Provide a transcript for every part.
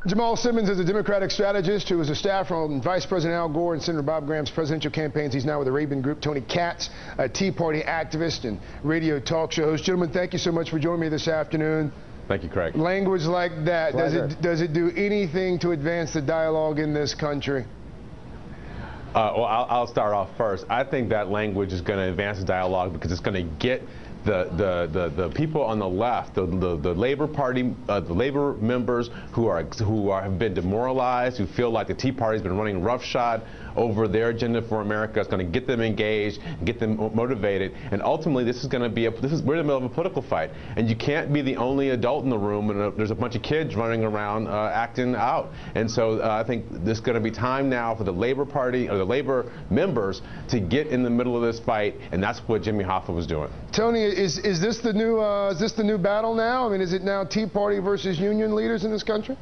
Jamal Simmons is a Democratic strategist who was a staffer on Vice President Al Gore and Senator Bob Graham's presidential campaigns. He's now with the Rabin Group. Tony Katz, a Tea Party activist and radio talk show host. Gentlemen, thank you so much for joining me this afternoon. Thank you, Craig. Language like that, does it do anything to advance the dialogue in this country? Well, I'll start off first. I think that language is going to advance the dialogue because it's going to get the people on the left, the Labor Party, the Labor members who have been demoralized, who feel like the Tea Party's been running roughshod over their agenda for America. It's going to get them engaged, get them motivated, and ultimately this is going to be we're in the middle of a political fight, and you can't be the only adult in the room and there's a bunch of kids running around acting out. And so I think there's going to be time now for the Labor Party or the Labor members to get in the middle of this fight, and that's what Jimmy Hoffa was doing. Tony, is this the new battle now? I mean, is it now Tea Party versus union leaders in this country?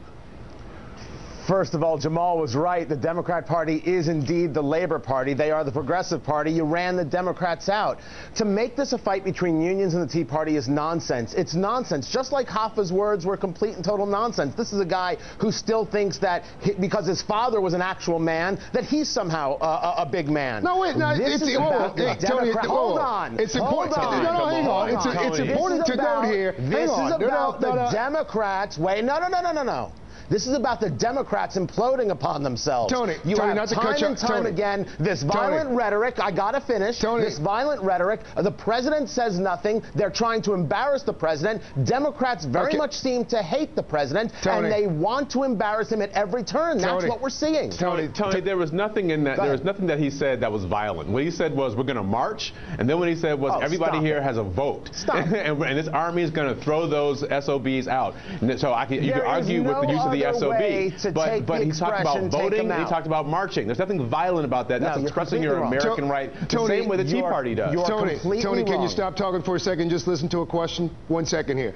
First of all, Jamal was right. The Democrat Party is indeed the Labor Party. They are the Progressive Party. You ran the Democrats out. To make this a fight between unions and the Tea Party is nonsense. It's nonsense. Just like Hoffa's words were complete and total nonsense. This is a guy who still thinks that because his father was an actual man, that he's somehow a big man. No, wait, no, hold on. It's important. No, hang on. It's important to note here. This is about the Democrats. Wait, no. This is about the Democrats imploding upon themselves. Tony, you have not to time cut you. and time again this violent rhetoric. I gotta finish. This violent rhetoric. The president says nothing. They're trying to embarrass the president. Democrats very much seem to hate the president, and they want to embarrass him at every turn. That's what we're seeing. Tony, there was nothing in that. There was nothing that he said that was violent. What he said was, we're going to march, and then what he said was, everybody here has a vote, and this army is going to throw those SOBs out. And so you can argue with the use of the SOB, but he talked about voting and he talked about marching. There's nothing violent about that. That's expressing your American right the same way the Tea Party does. Tony, can you stop talking for a second? Just listen to a question. 1 second here.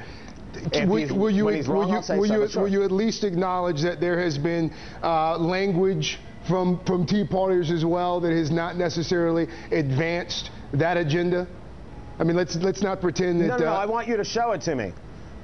Will you at least acknowledge that there has been language from Tea Partiers as well that has not necessarily advanced that agenda? I mean, let's not pretend that. No, I want you to show it to me.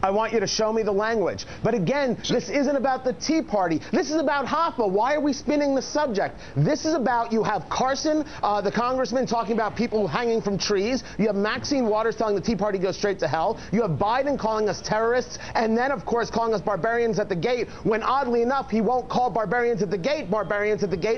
I want you to show me the language. But again, this isn't about the Tea Party. This is about Hoffa. Why are we spinning the subject? This is about, you have Carson, the congressman, talking about people hanging from trees. You have Maxine Waters telling the Tea Party goes straight to hell. You have Biden calling us terrorists, and then, of course, calling us barbarians at the gate, when oddly enough, he won't call barbarians at the gate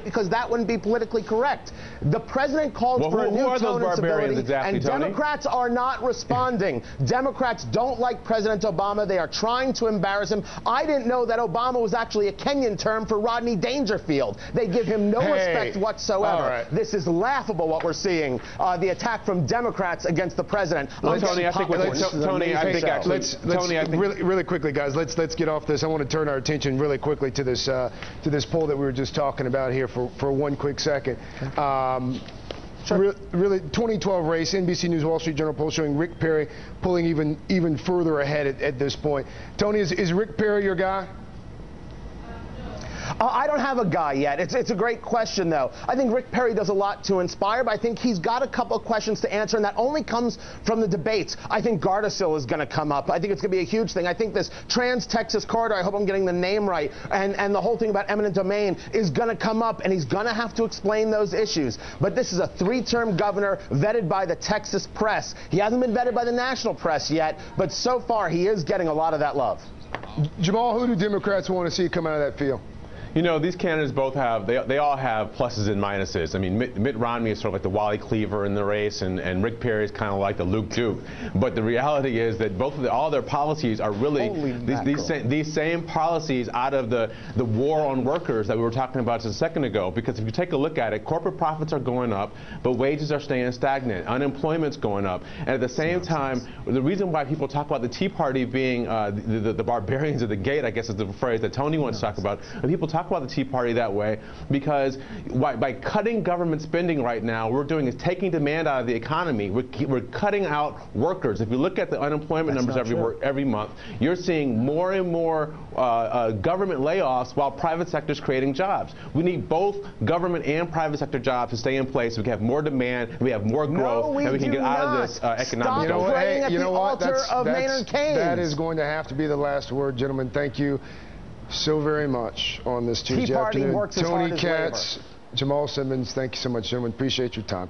because that wouldn't be politically correct. The president called for a new tone and civility, and Democrats are not responding. Democrats don't like President Obama. They are trying to embarrass him. I didn't know that Obama was actually a Kenyan term for Rodney Dangerfield. They give him no respect whatsoever. This is laughable what we're seeing. The attack from Democrats against the president. Tony, really quickly, guys, let's get off this. I want to turn our attention really quickly to this poll that we were just talking about here for one quick second. Really, 2012 race, NBC News Wall Street Journal poll showing Rick Perry pulling even further ahead at this point. Tony, is Rick Perry your guy? I don't have a guy yet. It's a great question, though. I think Rick Perry does a lot to inspire, but I think he's got a couple of questions to answer, and that only comes from the debates. I think Gardasil is going to come up. I think it's going to be a huge thing. I think this Trans-Texas corridor, I hope I'm getting the name right, and the whole thing about eminent domain is going to come up, and he's going to have to explain those issues. But this is a three-term governor vetted by the Texas press. He hasn't been vetted by the national press yet, but so far he is getting a lot of that love. Jamal, who do Democrats want to see come out of that field? You know, these candidates both have, they all have pluses and minuses. I mean, Mitt Romney is sort of like the Wally Cleaver in the race, and Rick Perry is kind of like the Luke Duke. But the reality is that all their policies are really these same policies out of the war on workers that we were talking about just a second ago. Because if you take a look at it, corporate profits are going up, but wages are staying stagnant. Unemployment's going up. And at the same time, the reason why people talk about the Tea Party being the barbarians of the gate, I guess is the phrase that Tony wants to talk about, and people talk about the Tea Party that way because by cutting government spending right now, what we're doing is taking demand out of the economy. We're cutting out workers. If you look at the unemployment numbers every month, you're seeing more and more government layoffs while private sector is creating jobs. We need both government and private sector jobs to stay in place so we can have more demand, and we have more growth, and we can get out of this economic. You know what? That is going to have to be the last word, gentlemen. Thank you. so very much on this Tuesday Tea Party afternoon. works as Tony hard as Katz, labor. Jamal Simmons, thank you so much, gentlemen. Appreciate your time.